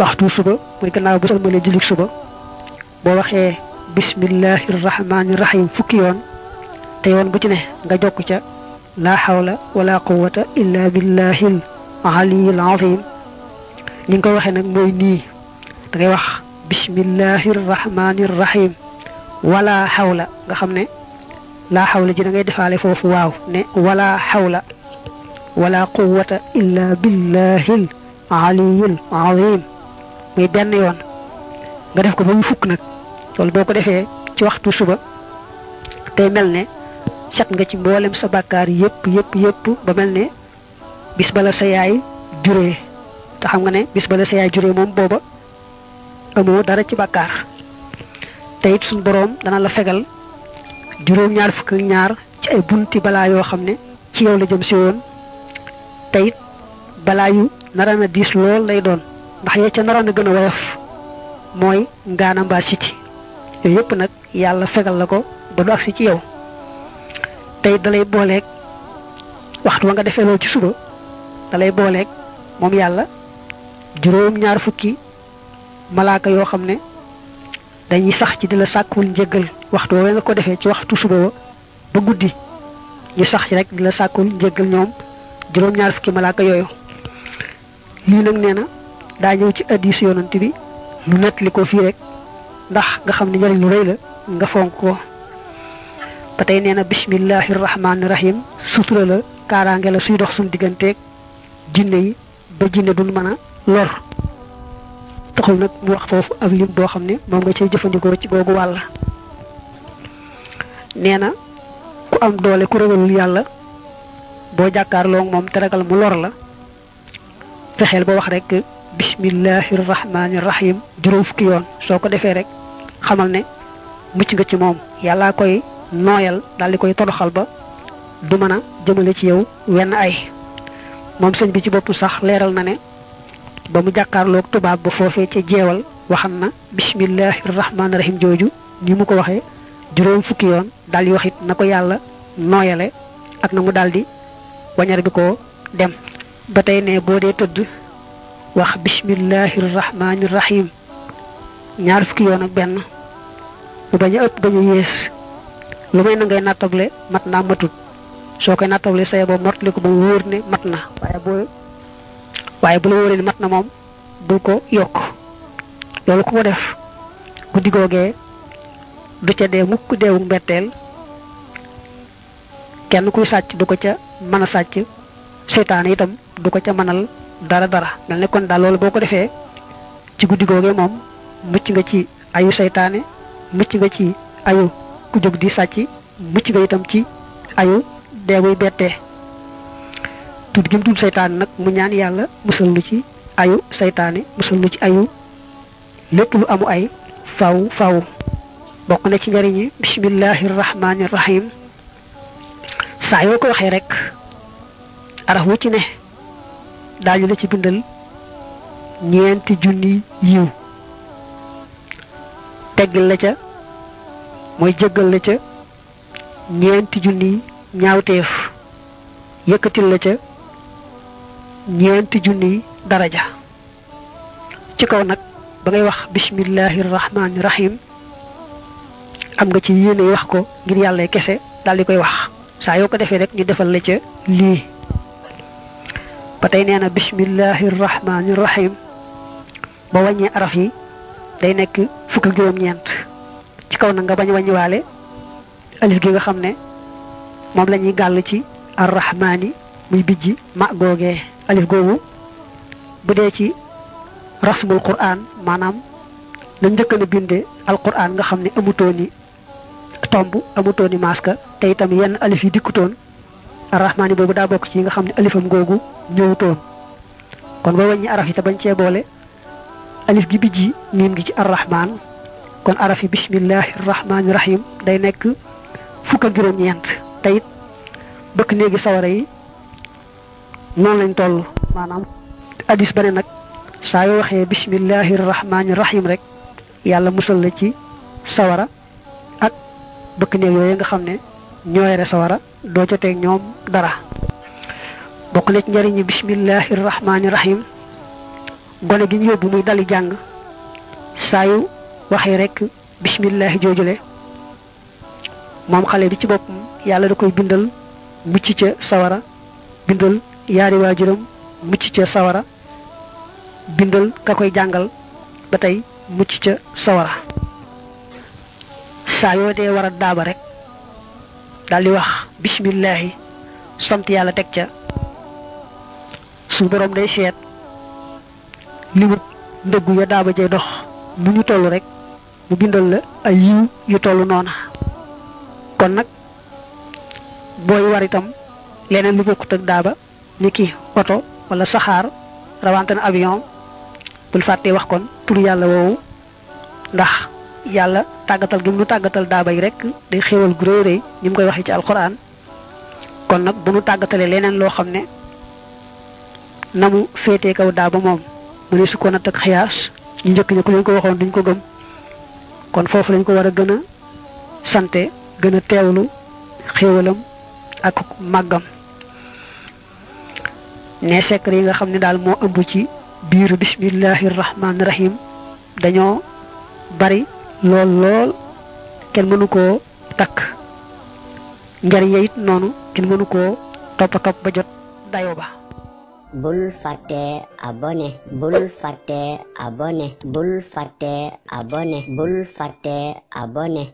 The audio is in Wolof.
waxtu suba muy gannaaw bu salmale julik suba boo waxee bismillahir rahmanir rahim fukki yoon te yoon bu ci ne nga jokk ca la hawla wala quwwata illa billahil aliyyil azim ni nga ko waxee nag mooy nii da ngay wax bismillahir rahmanir rahim wala hawla nga xam ne la hawla ji da ngay defaale foofu waaw ne wala hawla wala quwwata illa billahil aliyyil azim muy benn yoon nga def ko ba mu fukk nag loolu boo ko defee ci waxtu suba tey mel ne set nga ci mboolem sa bàkkaar yépp ba mel ne bis bala sa yaay juree te xam nga ne bis bala sa yaay juree moom booba amoo dara ci bàkkaar te it suñ boroom dana la fegal juróom-ñaar fukk ak ñaar ci ay bunti balaa yoo xam ne ci yow la jëm si woon te it balaa yu narana diis lool lay doon ndax ya ca naroon a gën a woyof mooy ngaana mbaa siti yooyu yëpp nag yàlla fegal la ko ba du agsi ci yow tey dalay booleeg waxtu wa nga defee loolu ci suba dalay booleeg moom yàlla juróom-ñaar fukki malaaka yoo xam ne dañuy sax ci di la sàkkul njëggal waxtu woowee nga ko defee ci waxtu suba wa ba guddi ñu sax ci rek di la sàkkul njëggal ñoom juróom-ñaar fukki malaaka yooyu lii nag nee na daa ñëw ci hadiis yonent bi lu nettali ko fii rek ndax nga xam ne njariñ lu rëy la nga fonk ko ba tey nee na bismillahir rahmanir rahim sutura la kaaraange la suy dox suñu digganteeg jinne yi ba jinne duñ mën a lor taxul nag mu wax foofu ab lim boo xam ne moom nga cay jëfandikoo ci googu wàll nee na ku am doole ku ragalul yàlla boo jàkkaarloo moom te ragal mu lor la fexeel ba wax rek bismillahir rahmanir rahim juróom fukki yoon soo ko defee rek xamal ne mucc nga ci moom yàllaa koy nooyal daal di koy toroxal ba du mën a jëmale ci yow wenn ay moom sëñ bi ci bopp sax leeral na ne ba mu jàkkaarloog tubaab ba foofee ca jeewal waxan na bismillahir rahmanir rahim jooju ni mu ko waxee juróom fukki yoon daal di wax it na ko yàlla nooyale ak na mu daal di wañar bi ko dem ba tey ne boo dee tëdd wax bismillahir rahmanir rahim ñaar fukki yoon ak benn mu bañ a ëpp bañ a yées lu may na ngay nattable mat naa matut soo koy nattable saye boo mottali ko ba mu wóor ne mat na waaye bu la wóoree ne mat na moom bul ko yokk loolu ku ko def guddi googee du ca dee mukk deewu mbetteel kenn kuy sàcc du ko ca mën a sàcc seytaane itam du ko ca mënal dara mel ne kon daal loolu boo ko defee ci guddi googee moom mucc nga ci ayu seytaane mucc nga ci ayu ku jóg di sàcc mucc nga itam ci ayu deeguy bettee tudd gi mu tudd seytaane nag mu ñaan yàlla musal nu ci ayu seytaane musal nu ci ayu lépp lu amu ay faw bokk na ci njariñi bismillahir rahmanir rahim saa yoo ko waxee rek araf wu ci ne daañu la ci bindal ñeenti junni yiw teggil la ca mooy jéggal la ca ñeenti junni ñaawteef yëkkatil la ca ñeenti junni daraja ci kaw nag ba ngay wax bismillahir rahmanir rahim am nga ci yéene wax ko ngir yàlla kese daal di koy wax saa yoo ko defee rek ñu defal la ca lii ba tey nee na bismillahir rahmanir rahim ba wàññee araf yi day nekk fukk ak juróom-ñeent ci kaw nag nga bañ wàññiwaale alif gi nga xam ne moom la ñuy gàll ci arrahmani muy bijji ma googee alif googu bu dee ci rasmul quran maanaam la njëkk a binde alquran nga xam ne amutooni tomb amutooni maska te itam yenn alif yi dikkutoon arrahmani boobu daa bokk ci nga xam ne alifam googu ñëwutoon kon ba wàññi araf yi te bañ cee boole alif gi bijji miim gi ci arrahman kon araf yi bismillahir rahmanir rahim day nekk fukk ak juróom-ñeent te it bëkk néegi sawara yi noonu lañ toll maanaam hadis ba ne nag saa yoo waxee bismillahir rahmanir rahim rek yàlla musal la ci sawara ak bëkk néeg yooyu nga xam ne ñoo yore sawara doo joteeg ñoom dara bokk na ci njariñu bismillahir rahmanir rahim gone gi ñu yóbbu muy dali jàng saa yu waxee rek bismillahi joojule moom xale bi ci boppam yàlla da koy bindal mucc ca sawara bindal yaari waajuram mucc ca sawara bindal ka koy jàngal ba tey mucc ca sawara saa yoo dee war a daaba rek daldi wax bismillahi sant yàlla teg ca su borom day seet limut ndëggu ya daaba jay dox mu ñu toll rek mu bindal la ay yiw yu toll noona kon nag booy war itam leneen lu bokkut ak daaba ni ki oto wala saxaar rawante na avion bul fàttee wax kon tur yàlla woowu ndax yàlla tàggatal gi mu nu tàggatal daaba yi rek day xéewal gu rëy rëy ni mu koy waxee ci alxuraan kon nag bu nu tàggatalee leneen loo xam ne na mu féetee kaw daaba moom mu ne su ko natt ak xiyaas ñu njëkk ña ku leen ko waxoon duñ ko gëm kon foofu lañ ko war a gën a sante gën a teewlu xéewalam ak màggam ne secret yi nga xam ne daal moo ëmb ci biir bismillahi rahmaani rahim dañoo bari lool lool kenn mënu koo takk njariñ ya it noonu kenn mënu koo topp ba jot dayo ba bul fàtte abonné bul fàtte abonné bul fàtte abonné bul fàtte abonné